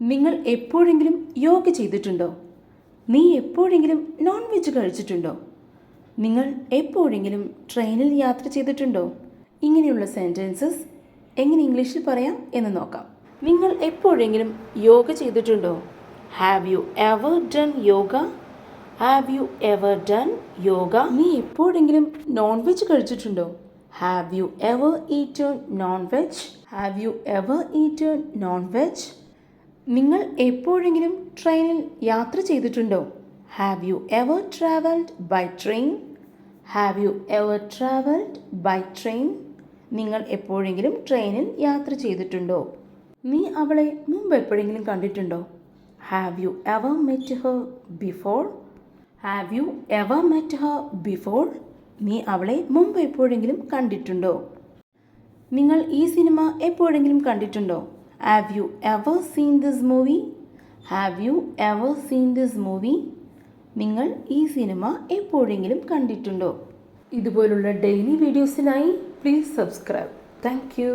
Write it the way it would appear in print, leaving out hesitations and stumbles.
നിങ്ങൾ എപ്പോഴെങ്കിലും യോഗ ചെയ്തിട്ടുണ്ടോ? നീ എപ്പോഴെങ്കിലും നോൺ വെജ് കഴിച്ചിട്ടുണ്ടോ? നിങ്ങൾ എപ്പോഴെങ്കിലും ട്രെയിനിൽ യാത്ര ചെയ്തിട്ടുണ്ടോ? ഇങ്ങനെയുള്ള സെൻറ്റൻസസ് എങ്ങനെ ഇംഗ്ലീഷിൽ പറയാം എന്ന് നോക്കാം. നിങ്ങൾ എപ്പോഴെങ്കിലും യോഗ ചെയ്തിട്ടുണ്ടോ? Have you ever done yoga? Have you ever done yoga? നീ എപ്പോഴെങ്കിലും നോൺ വെജ് കഴിച്ചിട്ടുണ്ടോ? Have you ever eaten non veg? Have you ever eaten non veg? നിങ്ങൾ എപ്പോഴെങ്കിലും ട്രെയിനിൽ യാത്ര ചെയ്തിട്ടുണ്ടോ? Have you ever travelled by train? Have you ever travelled by train? നിങ്ങൾ എപ്പോഴെങ്കിലും ട്രെയിനിൽ യാത്ര ചെയ്തിട്ടുണ്ടോ? നീ അവളെ മുമ്പ് എപ്പോഴെങ്കിലും കണ്ടിട്ടുണ്ടോ? Have you ever met Har before? Have you ever met Har before? നീ അവളെ മുമ്പ് എപ്പോഴെങ്കിലും കണ്ടിട്ടുണ്ടോ? നിങ്ങൾ ഈ സിനിമ എപ്പോഴെങ്കിലും കണ്ടിട്ടുണ്ടോ? Have you ever seen this movie? Have you ever seen this movie? നിങ്ങൾ ഈ സിനിമ എപ്പോഴെങ്കിലും കണ്ടിട്ടുണ്ടോ? ഇതുപോലുള്ള ഡെയിലി വീഡിയോസിനായി പ്ലീസ് സബ്സ്ക്രൈബ്. Thank U.